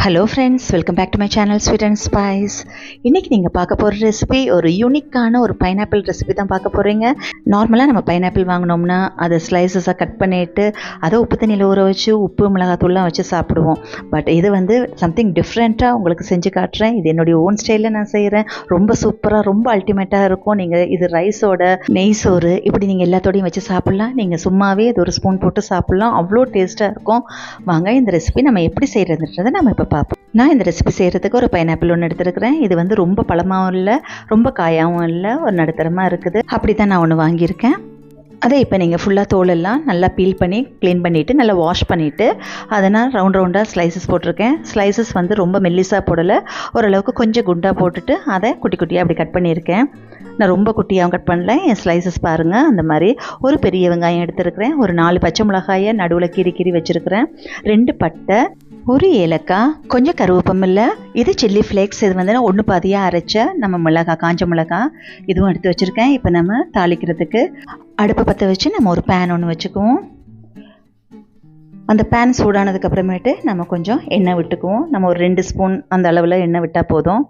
Hello friends, welcome back to my channel Sweet and Spice. இன்றைக்கி நீங்கள் பார்க்க போகிற ரெசிபி ஒரு யூனிக்கான ஒரு பைனாப்பிள் ரெசிபி தான் பார்க்க போகிறீங்க. நார்மலாக நம்ம பைனாப்பிள் வாங்கினோம்னா அதை ஸ்லைசஸாக கட் பண்ணிவிட்டு அதை உப்பு தண்ணியில் ஊற வச்சு உப்பு மிளகாத்தூள்லாம் வச்சு சாப்பிடுவோம். பட் இது வந்து சம்திங் டிஃப்ரெண்ட்டாக உங்களுக்கு செஞ்சு காட்டுறேன். இது என்னுடைய ஓன் ஸ்டைலில் நான் செய்கிறேன். ரொம்ப சூப்பராக, ரொம்ப அல்டிமேட்டாக இருக்கும். நீங்கள் இது ரைஸோட, நெய் சோறு இப்படி நீங்கள் எல்லாத்தோடையும் வச்சு சாப்பிட்லாம். நீங்கள் சும்மாவே இது ஒரு ஸ்பூன் போட்டு சாப்பிட்லாம். அவ்வளோ டேஸ்ட்டாக இருக்கும். வாங்க இந்த ரெசிபி நம்ம எப்படி செய்கிறதுன்றதை நம்ம இப்போ பார்ப்போம். நான் இந்த ரெசிபி செய்கிறதுக்கு ஒரு பைனாப்பிள் ஒன்று எடுத்துருக்கிறேன். இது வந்து ரொம்ப பழமாகவும் இல்லை, ரொம்ப காயாகவும் இல்லை, ஒரு நடுத்தரமாக இருக்குது. அப்படி தான் நான் ஒன்று வாங்கியிருக்கேன். அதை இப்போ நீங்கள் ஃபுல்லாக தோலெல்லாம் நல்லா பீல் பண்ணி க்ளீன் பண்ணிவிட்டு நல்லா வாஷ் பண்ணிவிட்டு அதை நான் ரவுண்டாக ஸ்லைசஸ் போட்டிருக்கேன். ஸ்லைசஸ் வந்து ரொம்ப மெல்லிஸாக போடலை, ஓரளவுக்கு கொஞ்சம் குண்டாக போட்டுட்டு அதை குட்டி குட்டியாக அப்படி கட் பண்ணியிருக்கேன். நான் ரொம்ப குட்டியாகவும் கட் பண்ணல. என் ஸ்லைசஸ் பாருங்கள். அந்த மாதிரி ஒரு பெரிய வெங்காயம் எடுத்துருக்கிறேன். ஒரு 4 பச்சை மிளகாயை நடுவில் கீறி வச்சுருக்கிறேன். 2 பட்டை, ஒரு ஏலக்காய், கொஞ்சம் கருவேப்பமில்லை. இது சில்லி ஃப்ளேக்ஸ். இது வந்து நான் 1 பாதியாக அரைச்ச நம்ம மிளகாய், காஞ்ச மிளகாய், இதுவும் எடுத்து வச்சுருக்கேன். இப்போ நம்ம தாளிக்கிறதுக்கு அடுப்பை பற்ற வச்சு நம்ம ஒரு பேன் ஒன்று வச்சுக்குவோம். அந்த பேன் சூடானதுக்கு அப்புறமேட்டு நம்ம கொஞ்சம் எண்ணெய் விட்டுக்குவோம். நம்ம ஒரு 2 ஸ்பூன் அந்த அளவில் எண்ணெய் விட்டால் போதும்.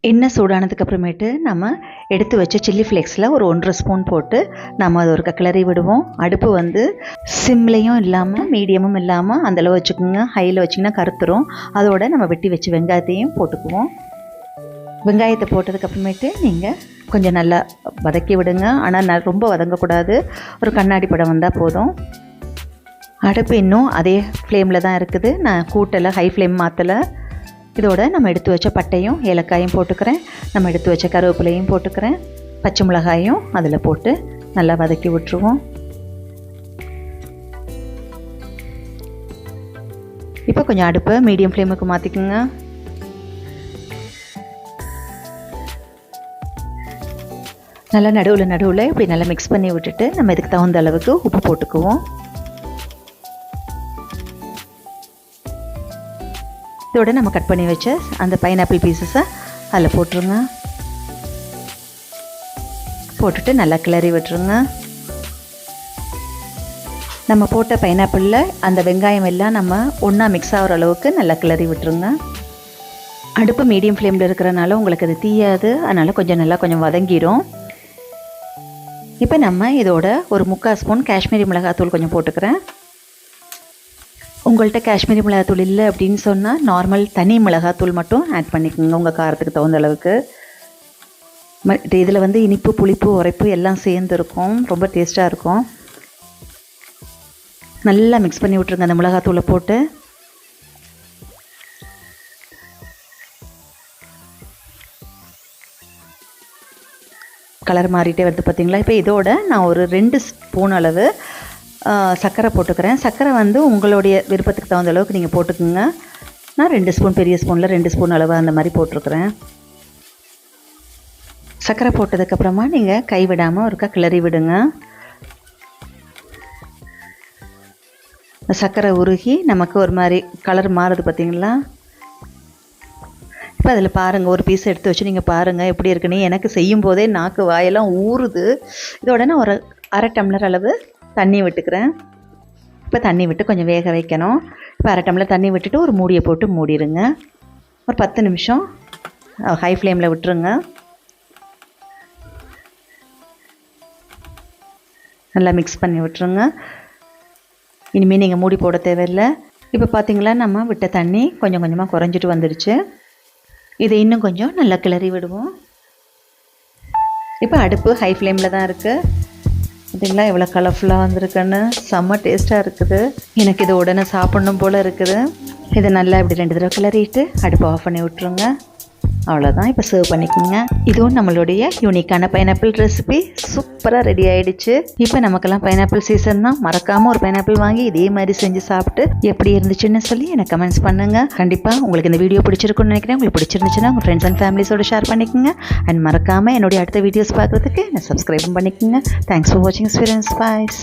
எண்ணெய் சூடானதுக்கு அப்புறமேட்டு நம்ம எடுத்து வச்ச சில்லி ஃப்ளேக்ஸில் ஒரு 1.5 ஸ்பூன் போட்டு நம்ம அது ஒரு கிளறி விடுவோம். அடுப்பு வந்து சிம்லேயும் இல்லாமல் மீடியமும் இல்லாமல் அந்தளவு வச்சுக்கோங்க. ஹையில் வச்சிங்கன்னா கருத்துரும். அதோட நம்ம வெட்டி வச்சு வெங்காயத்தையும் போட்டுக்குவோம். வெங்காயத்தை போட்டதுக்கப்புறமேட்டு நீங்கள் கொஞ்சம் நல்லா வதக்கி விடுங்க. ஆனால் ரொம்ப வதங்கக்கூடாது. ஒரு கண்ணாடி படம் வந்தால் போதும். அடுப்பு இன்னும் அதே ஃப்ளேமில் தான் இருக்குது. நான் கூட்டலை, ஹை ஃப்ளேம் மாற்றலை. இதோட நம்ம எடுத்து வச்ச பட்டையும் ஏலக்காயும் போட்டுக்கிறேன். நம்ம எடுத்து வச்ச கருவேப்பிலையும் போட்டுக்கிறேன். பச்சை மிளகாயும் அதில் போட்டு நல்லா வதக்கி விட்டுருவோம். இப்போ கொஞ்சம் அடுப்பை மீடியம் ஃப்ளேமுக்கு மாற்றிக்குங்க. நல்லா நடுவில் இப்படி நல்லா மிக்ஸ் பண்ணி விட்டுட்டு நம்ம இதுக்கு தகுந்த அளவுக்கு உப்பு போட்டுக்குவோம். இதோட நம்ம கட் பண்ணி வச்ச அந்த பைனாப்பிள் பீசஸை அதில் போட்டுருங்க. போட்டுட்டு நல்லா கிளறி விட்டுருங்க. நம்ம போட்ட பைனாப்பிளில் அந்த வெங்காயம் எல்லாம் நம்ம ஒன்றா மிக்ஸ் ஆகிற அளவுக்கு நல்லா கிளறி விட்டுருங்க. அடுப்பு மீடியம் ஃப்ளேமில் இருக்கிறனால உங்களுக்கு அது தீயாது. அதனால் கொஞ்சம் வதங்கிடும். இப்போ நம்ம இதோட ஒரு 3/4 ஸ்பூன் காஷ்மீரி மிளகாத்தூள் கொஞ்சம் போட்டுக்கிறேன். உங்கள்கிட்ட காஷ்மீரி மிளகாத்தூள் இல்லை அப்படின்னு சொன்னால் நார்மல் தனி மிளகாத்தூள் மட்டும் ஆட் பண்ணிக்கோங்க, உங்கள் காரத்துக்கு தகுந்த அளவுக்கு. இதில் வந்து இனிப்பு, புளிப்பு, உரைப்பு எல்லாம் சேர்ந்துருக்கும். ரொம்ப டேஸ்ட்டாக இருக்கும். நல்லா மிக்ஸ் பண்ணி விட்ருங்க அந்த மிளகாத்தூளை போட்டு. கலர் மாறிட்டே வருது பார்த்தீங்களா. இப்போ இதோட நான் ஒரு 2 ஸ்பூன் அளவு சர்க்கரை போட்டுக்கிறேன். சர்க்கரை வந்து உங்களுடைய விருப்பத்துக்கு தகுந்த அளவுக்கு நீங்கள் போட்டுக்குங்க. நான் 2 ஸ்பூன், பெரிய ஸ்பூனில் 2 ஸ்பூன் அளவு அந்த மாதிரி போட்டிருக்கிறேன். சர்க்கரை போட்டதுக்கப்புறமா நீங்கள் கைவிடாமல் ஒருக்கா கிளறி விடுங்க. சர்க்கரை உருகி நமக்கு ஒரு மாதிரி கலர் மாறுது பார்த்தீங்களா. இப்போ அதில் பாருங்கள், ஒரு பீஸ் எடுத்து வச்சு நீங்கள் பாருங்கள் எப்படி இருக்குன்னு. எனக்கு செய்யும் போதே நாக்கு வாயெல்லாம் ஊறுது. இதோட நான் ஒரு 1/2 டம்ளர் அளவு தண்ணி விட்டுக்கிறேன். இப்போ தண்ணி விட்டு கொஞ்சம் வேக வைக்கணும். இப்போ 1/2 டம்ளர் தண்ணி விட்டுட்டு ஒரு மூடியை போட்டு மூடிடுங்க. ஒரு 10 நிமிஷம் ஹை ஃப்ளேமில் விட்டுருங்க. நல்லா மிக்ஸ் பண்ணி விட்டுருங்க. இனிமேல் நீங்கள் மூடி போட தேவையில்லை. இப்போ பார்த்தீங்களா, நம்ம விட்ட தண்ணி கொஞ்சம் கொஞ்சமாக குறைஞ்சிட்டு வந்துடுச்சு. இதை இன்னும் கொஞ்சம் நல்லா கிளறி விடுவோம். இப்போ அடுப்பு ஹை ஃப்ளேமில் தான் இருக்குது. பார்த்தீங்களா எவ்வளோ கலர்ஃபுல்லாக வந்திருக்குன்னு. செம்ம டேஸ்ட்டாக இருக்குது. எனக்கு இதை உடனே சாப்பிட்ணும் போல் இருக்குது. இதை நல்லா இப்படி 2 தடவை கிளறிட்டு அடுப்பை ஆஃப் பண்ணி விட்ருங்க. அவ்வளோதான். இப்போ சர்வ் பண்ணிக்கோங்க. இதுவும் நம்மளுடைய யூனிக்கான பைனாப்பிள் ரெசிபி சூப்பராக ரெடி ஆகிடுச்சு. இப்போ நமக்கெல்லாம் பைனாப்பிள் சீசன் தான். மறக்காமல் ஒரு பைனாப்பிள் வாங்கி இதே மாதிரி செஞ்சு சாப்பிட்டு எப்படி இருந்துச்சுன்னு சொல்லி எனக்கு கமெண்ட்ஸ் பண்ணுங்கள். கண்டிப்பாக உங்களுக்கு இந்த வீடியோ பிடிச்சிருக்குன்னு நினைக்கிறேன். உங்களுக்கு பிடிச்சிருந்துச்சுன்னா உங்கள் ஃப்ரெண்ட்ஸ் அண்ட் ஃபேமிலிஸோடு ஷேர் பண்ணிக்கோங்க. அண்ட் மறக்காமல் என்னுடைய அடுத்த வீடியோஸ் பார்க்குறதுக்கு என்ன சப்ஸ்கிரைபும் பண்ணிக்கோங்க. தேங்க்ஸ் ஃபார் வாட்சிங் ஸ்வீட் அண்ட் ஸ்பைஸ்.